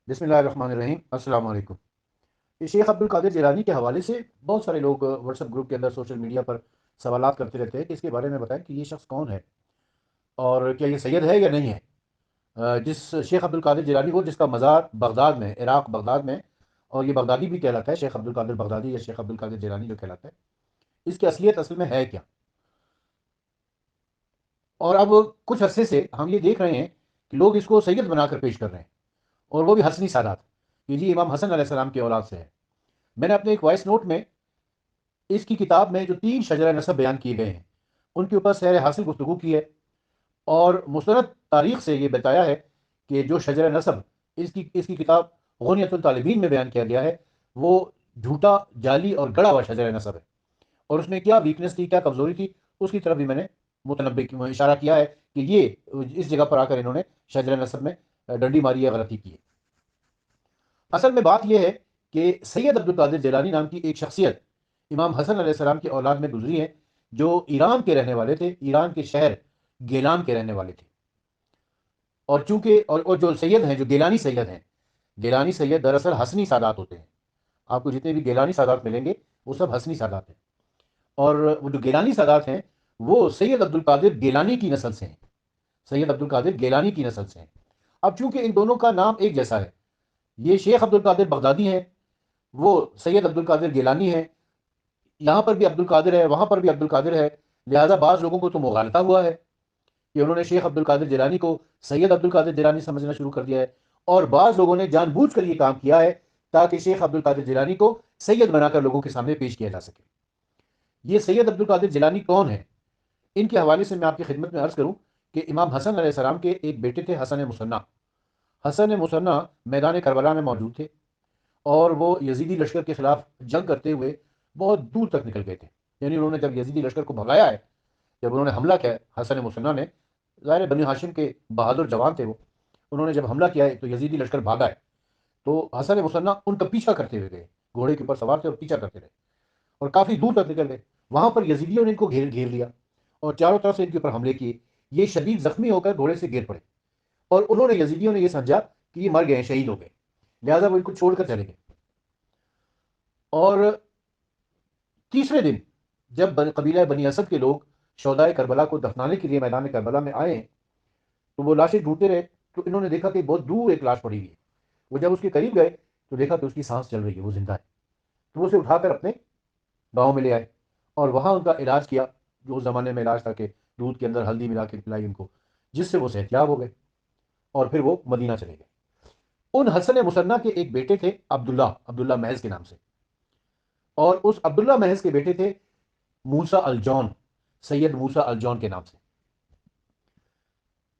بسم اللہ الرحمن الرحیم، السلام علیکم۔ یہ شیخ عبد القادر جیلانی کے حوالے سے بہت سارے لوگ واٹس ایپ گروپ کے اندر، سوشل میڈیا پر سوالات کرتے رہتے ہیں کہ اس کے بارے میں بتائیں کہ یہ شخص کون ہے اور کیا یہ سید ہے یا نہیں ہے۔ جس شیخ عبد القادر جیلانی کو، جس کا مزار بغداد میں، عراق بغداد میں، اور یہ بغدادی بھی کہلاتا ہے، شیخ عبد القادر بغدادی یا شیخ عبد القادر جیلانی جو کہلاتا ہے، اس کی اصلیت اصل میں ہے کیا؟ اور اب کچھ عرصے سے ہم یہ دیکھ رہے ہیں کہ لوگ اس کو سید بنا کر پیش کر رہے ہیں، اور وہ بھی حسنی سادات، کہ جی امام حسن علیہ السلام کی اولاد سے ہے۔ میں نے اپنے ایک وائس نوٹ میں اس کی کتاب میں جو 3 شجرہ نسب بیان کیے گئے ہیں ان کے اوپر سیر حاصل گفتگو کی ہے، اور مستند تاریخ سے یہ بتایا ہے کہ جو شجرہ نسب اس کی کتاب غنیت الطالبین میں بیان کیا گیا ہے، وہ جھوٹا، جعلی اور گڑا ہوا شجرہ نسب ہے، اور اس میں کیا ویکنس تھی، کیا کمزوری تھی، اس کی طرف بھی میں نے اشارہ کیا ہے کہ یہ اس جگہ پر آ کر انہوں نے شجرہ نسب میں ڈنڈی ماری ہے، غلطی کی ہے۔ اصل میں بات یہ ہے کہ سید عبد القادر جیلانی نام کی ایک شخصیت امام حسن علیہ السلام کی اولاد میں گزری ہے، جو ایران کے رہنے والے تھے، ایران کے شہر گیلان کے رہنے والے تھے۔ اور چونکہ اور جو سید ہیں، جو گیلانی سید ہیں، گیلانی سید دراصل حسنی سادات ہوتے ہیں۔ آپ کو جتنے بھی گیلانی سادات ملیں گے وہ سب حسنی سادات ہیں، اور وہ جو گیلانی سادات ہیں وہ سید عبد القادر گیلانی کی نسل سے ہیں، سید عبد القادر گیلانی کی نسل سے ہیں۔ اب چونکہ ان دونوں کا نام ایک جیسا ہے، یہ شیخ عبد القادر بغدادی ہیں، وہ سید عبد القادر گیلانی ہیں، یہاں پر بھی عبد القادر ہے، وہاں پر بھی عبد القادر ہے، لہذا بعض لوگوں کو تو مغالطہ ہوا ہے کہ انہوں نے شیخ عبد القادر جیلانی کو سید عبد القادر جیلانی سمجھنا شروع کر دیا ہے، اور بعض لوگوں نے جان بوجھ کر یہ کام کیا ہے تاکہ شیخ عبد القادر جیلانی کو سید بنا کر لوگوں کے سامنے پیش کیا جا سکے۔ یہ سید عبد القادر جیلانی کون ہے؟ ان کے حوالے سے میں آپ کی خدمت میں عرض کروں کہ امام حسن علیہ السلام کے ایک بیٹے تھے، حسن مثنیٰ۔ حسن مثنیٰ میدان کربلا میں موجود تھے، اور وہ یزیدی لشکر کے خلاف جنگ کرتے ہوئے بہت دور تک نکل گئے تھے۔ یعنی انہوں نے جب یزیدی لشکر کو بھگایا ہے، جب انہوں نے حملہ کیا ہے حسن مثنیٰ نے، ظاہر بنی ہاشم کے بہادر جوان تھے وہ، انہوں نے جب حملہ کیا ہے تو یزیدی لشکر بھاگا ہے، تو حسن مثنیٰ ان کا پیچھا کرتے ہوئے گئے، گھوڑے کے اوپر سوار تھے اور پیچھا کرتے رہے، اور کافی دور تک نکل گئے۔ وہاں پر یزیدیوں نے ان کو گھیر لیا اور چاروں طرف سے ان کے اوپر حملے کیے۔ یہ شدید زخمی ہو کر گھوڑے سے گر پڑے، اور انہوں نے یزیدیوں نے یہ سمجھا کہ یہ مر گئے ہیں، شہید ہو گئے، لہذا وہ ان کو چھوڑ کر چلے گئے۔ اور تیسرے دن جب قبیلہ بنی اسد کے لوگ شہدائے کربلا کو دفنانے کے لیے میدان کربلا میں آئے، تو وہ لاشیں ڈھونڈتے رہے، تو انہوں نے دیکھا کہ بہت دور ایک لاش پڑی ہوئی ہے۔ وہ جب اس کے قریب گئے تو دیکھا کہ اس کی سانس چل رہی ہے، وہ زندہ ہے، تو وہ اسے اٹھا کر اپنے گاؤں میں لے آئے، اور وہاں ان کا علاج کیا، جو اس زمانے میں علاج تھا کہ دودھ کے اندر ہلدی ملا کے پلائی ان کو، جس سے وہ صحت یاب ہو گئے، اور پھر وہ مدینہ چلے گئے۔ ان حسن مثنیٰ کے ایک بیٹے تھے عبداللہ محض کے نام سے، اور اس عبداللہ محض کے بیٹے تھے موسیٰ الجون، سید موسیٰ الجون کے نام سے۔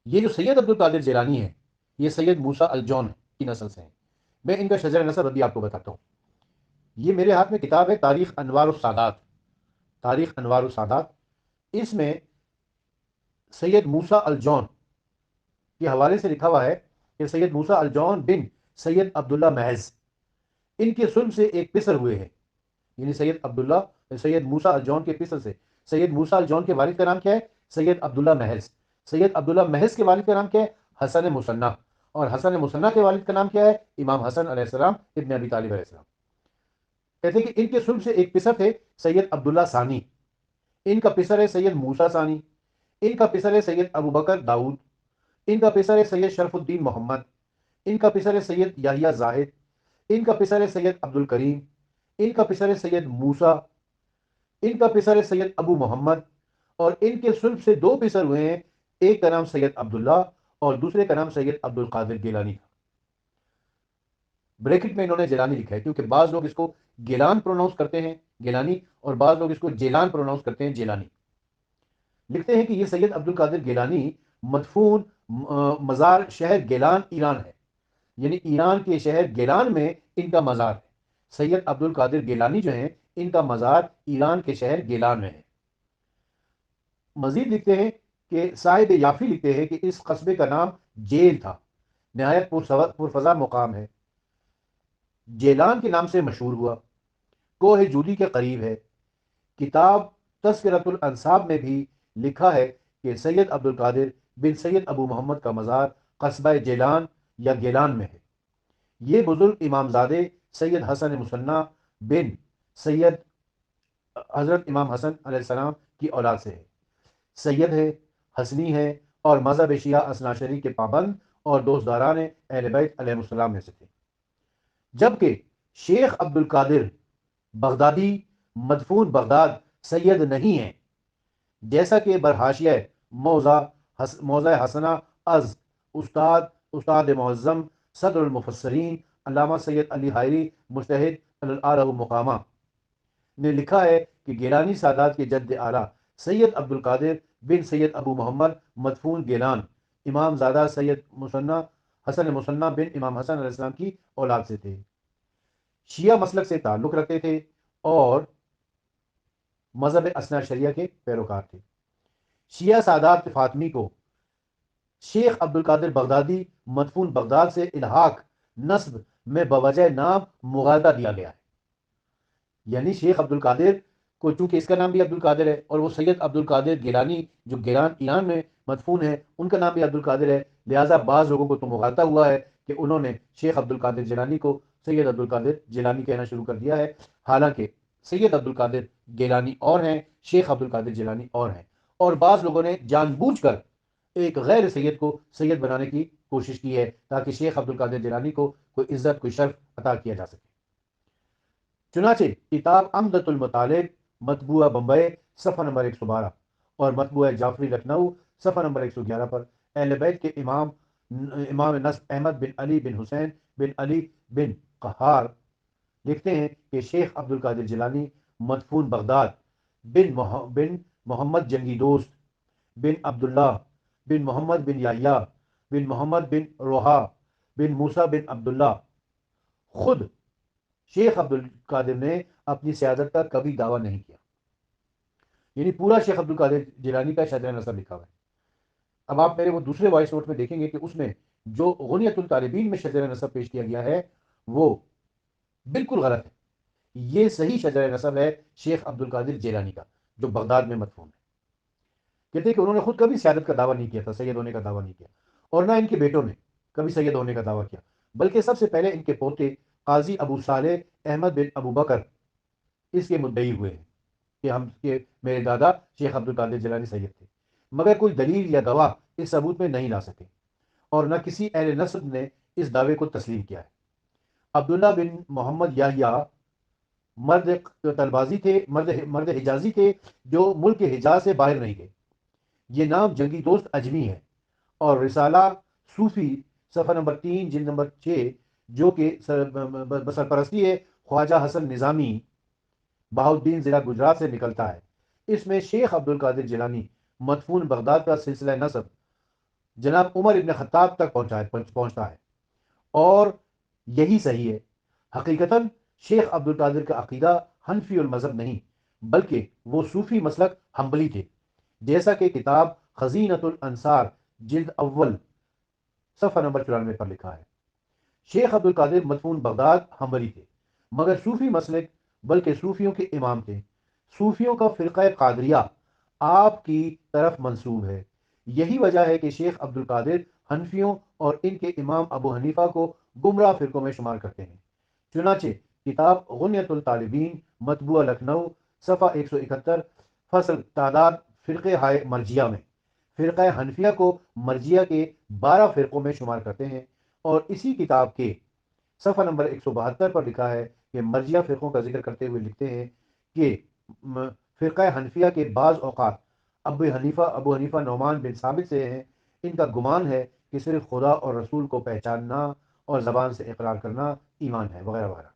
یہ جو سید عبد القادر جیلانی ہے، یہ سید موسیٰ الجون کی نسل سے ہیں۔ میں ان کا شجرہ نسب ابھی آپ کو بتاتا ہوں۔ یہ میرے ہاتھ میں کتاب ہے، تاریخ انوار السادات، تاریخ انوار السادات۔ اس میں سید موسیٰ الجون کے حوالے سے لکھا ہوا ہے کہ سید موسیٰ الجون بن سید عبداللہ محض، ان کے سلب سے ایک پسر ہوئے ہیں، یعنی سید موسیٰ الجون کے پسر سے۔ سید موسیٰ الجون کے والد کا نام کیا ہے؟ سید عبداللہ محض۔ سید عبداللہ محض کے والد کا نام کیا ہے؟ حسن مثنیٰ۔ اور حسن مثنیٰ کے والد کا نام کیا ہے؟ امام حسن علیہ السلام ابن ابی طالب علیہ السلام۔ کہتے ہیں کہ ان کے سلب سے ایک پسر تھے سید عبداللہ ثانی، ان کا پسر ہے سید موسیٰ ثانی، ان کا پسر ہے سید ابو بکر داؤد، ان کا پسر ہے سید شرف الدین محمد، ان کا پسر ہے سید یحییٰ زاہد، ان کا پسر ہے سید عبد الکریم، ان کا پسر ہے سید موسیٰ، ان کا پسر ہے سید ابو محمد، اور ان کے سلب سے 2 پسر ہوئے ہیں، ایک کا نام سید عبداللہ اور دوسرے کا نام سید عبد القادر گیلانی تھا۔ بریکٹ میں انہوں نے جیلانی لکھا ہے کیونکہ بعض لوگ اس کو گیلان پروناؤنس کرتے ہیں گیلانی، اور بعض لوگ اس کو جیلان پروناؤنس کرتے ہیں جیلانی۔ لکھتے ہیں کہ یہ سید عبد القادر گیلانی مدفون مزار شہر گیلان ایران ہے، یعنی ایران کے شہر گیلان میں ان کا مزار ہے۔ سید عبد القادر گیلانی جو ہیں، ان کا مزار ایران کے شہر گیلان میں ہے۔ مزید لکھتے ہیں کہ صاحب یافی لکھتے ہیں کہ اس قصبے کا نام جیل تھا، نہایت پرفضا مقام ہے، جیلان کے نام سے مشہور ہوا، کوہ جودی کے قریب ہے۔ کتاب تذکرۃ الانساب میں بھی لکھا ہے کہ سید عبد القادر بن سید ابو محمد کا مزار قصبہ جیلان یا گیلان میں ہے۔ یہ بزرگ امام زادے سید حسن مصنع بن سید حضرت امام حسن علیہ السلام کی اولاد سے ہے، سید ہے، حسنی ہے، اور مذہب شیعہ اثناعشری کے پابند اور دوستداران اہل بیت علیہ السلام میں سے تھے، جبکہ شیخ عبد القادر بغدادی مدفون بغداد سید نہیں ہیں، جیسا کہ برحاشیہ موضع حسنہ از استاد استاد معظم صدر المفسرین علامہ سید علی حائری مجتہد العارف مقامہ نے لکھا ہے کہ گیلانی سادات کے جد اعلیٰ سید عبد القادر بن سید ابو محمد مدفون گیلان امام زادہ سید حسن مصنع بن امام حسن علیہ السلام کی اولاد سے تھے، شیعہ مسلک سے تعلق رکھتے تھے اور مذہب اثنا شریعہ کے پیروکار تھے۔ شیعہ سادات فاطمی کو شیخ عبد القادر بغدادی مدفون بغداد سے الحاق نسب میں بوجہ نام مغالطہ دیا گیا ہے، یعنی شیخ عبد القادر کو چونکہ اس کا نام بھی عبد القادر ہے اور وہ سید عبد القادر گیلانی جو ایران میں مدفون ہے ان کا نام بھی عبد القادر ہے، لہٰذا بعض لوگوں کو تو مغالطہ ہوا ہے کہ انہوں نے شیخ عبد القادر جیلانی کو سید عبد القادر جیلانی کہنا شروع کر دیا ہے، حالانکہ سید عبد القادر گیلانی اور ہیں، شیخ عبد القادر جیلانی اور ہیں، اور بعض لوگوں نے جان بوجھ کر ایک غیر سید کو سید بنانے کی کوشش کی ہے تاکہ شیخ عبد القادر جیلانی کو کوئی عزت کوئی شرف عطا کیا جا سکے۔ چنانچہ کتاب عمدۃ المطالب مطبوعہ بمبئی صفحہ نمبر 112 اور مطبوعہ جعفری لکھنؤ صفحہ نمبر 111 پر اہل بیت کے امام نصب احمد بن علی بن حسین بن علی بن قہار لکھتے ہیں کہ شیخ عبد القادر جیلانی مدفون بغداد بن محمد جنگی دوست بن عبداللہ بن محمد بن یحییٰ بن محمد بن روحا بن موسیٰ بن عبداللہ، خود شیخ عبد القادر نے اپنی سیادت کا کبھی دعویٰ نہیں کیا، یعنی پورا شیخ عبد القادر جیلانی کا شجرہ نسب لکھا ہوا ہے۔ اب آپ میرے وہ دوسرے وائس نوٹ میں دیکھیں گے کہ اس میں جو غنیت الطالبین میں شجرہ نسب پیش کیا گیا ہے وہ بالکل غلط ہے، یہ صحیح شجرہ نسب ہے شیخ عبد القادر جیلانی کا جو بغداد میں مدفون ہے۔ کہتے ہیں کہ انہوں نے خود کبھی سیادت کا دعویٰ نہیں کیا تھا، سید ہونے کا دعویٰ نہیں کیا، اور نہ ان کے بیٹوں نے کبھی سید ہونے کا دعویٰ کیا، بلکہ سب سے پہلے ان کے پوتے قاضی ابو صالح احمد بن ابو بکر اس کے مدعی ہوئے ہیں کہ میرے دادا شیخ عبد القادر جیلانی سید تھے، مگر کوئی دلیل یا گواہ اس ثبوت میں نہیں لا سکے، اور نہ کسی اہل نسب نے اس دعوے کو تسلیم کیا ہے۔ عبداللہ بن محمد یحییٰ مرد طلبازی تھے، مرد حجازی تھے جو ملک حجاز سے باہر نہیں گئے۔ یہ نام جنگی دوست اجمی ہے، اور رسالہ صوفی صفحہ نمبر 3 جلد نمبر 6 جو کہ سرپرستی ہے خواجہ حسن نظامی بہاؤالدین ضلع گجرات سے نکلتا ہے، اس میں شیخ عبد القادر جیلانی مدفون بغداد کا سلسلہ نسب جناب عمر ابن خطاب تک پہنچتا ہے، اور یہی صحیح ہے۔ حقیقتاً شیخ عبد القادر کا عقیدہ حنفی المذہب نہیں بلکہ وہ صوفی مسلک حنبلی تھے، جیسا کہ کتاب خزینۃ الانصار جلد اول صفحہ نمبر 94 پر لکھا ہے۔ شیخ عبد القادر مدفون بغداد حنبلی تھے، مگر صوفی مسلک بلکہ صوفیوں کے امام تھے۔ صوفیوں کا فرقہ قادریہ آپ کی طرف منسوب ہے، یہی وجہ ہے کہ شیخ عبد القادر حنفیوں اور ان کے امام ابو حنیفہ کو گمراہ فرقوں میں شمار کرتے ہیں۔ چنانچہ کتاب غنیت الطالبین مطبوعہ لکھنؤ صفحہ 171 فصل تعداد فرقہ ہائے مرجیہ میں فرقہ حنفیہ کو مرجیہ کے 12 فرقوں میں شمار کرتے ہیں، اور اسی کتاب کے صفحہ نمبر 172 پر لکھا ہے کہ مرجیہ فرقوں کا ذکر کرتے ہوئے لکھتے ہیں کہ فرقہ حنفیہ کے بعض اوقات ابو حنیفہ نعمان بن ثابت سے ہیں، ان کا گمان ہے کہ صرف خدا اور رسول کو پہچاننا اور زبان سے اقرار کرنا ایمان ہے، وغیرہ وغیرہ۔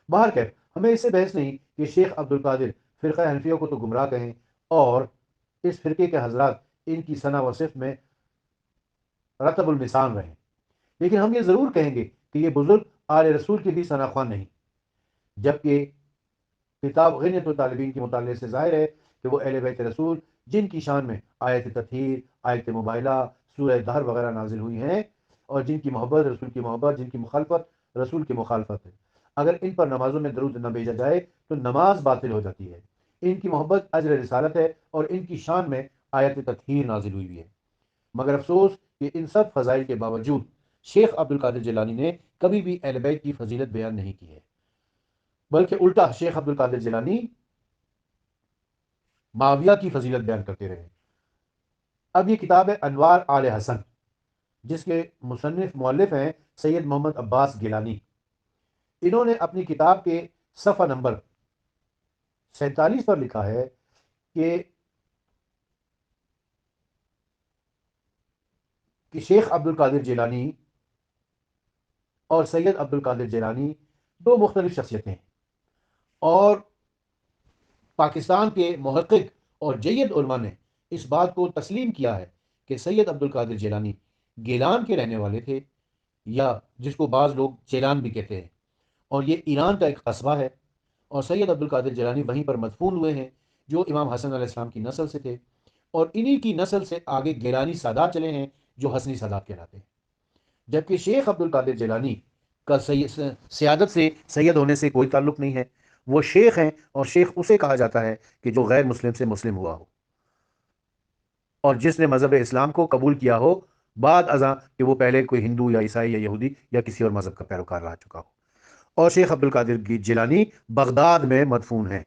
بہرکیف ہمیں اس سے بحث نہیں کہ شیخ عبد القادر فرقہ حنفیہ کو تو گمراہ کہیں اور اس فرقے کے حضرات ان کی ثنا و صفت میں رتب المثال رہیں، لیکن ہم یہ ضرور کہیں گے کہ یہ بزرگ آل رسول کے بھی ثنا خواں نہیں، جبکہ کتاب غنیت الطالبین کے مطالعے سے ظاہر ہے کہ وہ اہل بیت رسول جن کی شان میں آیت تطہیر، آیت مباہلہ، سورہ دہر وغیرہ نازل ہوئی ہیں، اور جن کی محبت رسول کی محبت، جن کی مخالفت رسول کی مخالفت ہے، اگر ان پر نمازوں میں درود نہ بھیجا جائے تو نماز باطل ہو جاتی ہے۔ ان کی محبت اجر رسالت ہے اور ان کی شان میں آیت تطہیر نازل ہوئی ہے، مگر افسوس کہ ان سب فضائل کے باوجود شیخ عبد القادر جیلانی نے کبھی بھی اہل بیت کی فضیلت بیان نہیں کی ہے، بلکہ الٹا شیخ عبد القادر جیلانی معاویہ کی فضیلت بیان کرتے رہے۔ اب یہ کتاب ہے انوار آل حسن، جس کے مصنف مؤلف ہیں سید محمد عباس گیلانی۔ انہوں نے اپنی کتاب کے صفحہ نمبر 47 پر لکھا ہے کہ شیخ عبد القادر جیلانی اور سید عبد القادر جیلانی دو مختلف شخصیتیں ہیں، اور پاکستان کے محقق اور جید علماء نے اس بات کو تسلیم کیا ہے کہ سید عبد القادر جیلانی گیلان کے رہنے والے تھے، یا جس کو بعض لوگ چیلان بھی کہتے ہیں، اور یہ ایران کا ایک قصبہ ہے، اور سید عبد القادر جیلانی وہیں پر مدفون ہوئے ہیں، جو امام حسن علیہ السلام کی نسل سے تھے، اور انہی کی نسل سے آگے گیلانی سادات چلے ہیں جو حسنی سادات کہلاتے ہیں۔ جبکہ شیخ عبد القادر جیلانی کا سیادت سے، سید ہونے سے کوئی تعلق نہیں ہے، وہ شیخ ہیں، اور شیخ اسے کہا جاتا ہے کہ جو غیر مسلم سے مسلم ہوا ہو، اور جس نے مذہب اسلام کو قبول کیا ہو بعد ازاں کہ وہ پہلے کوئی ہندو یا عیسائی یا یہودی یا کسی اور مذہب کا پیروکار رہ چکا ہو۔ اور شیخ عبد القادر جیلانی بغداد میں مدفون ہیں۔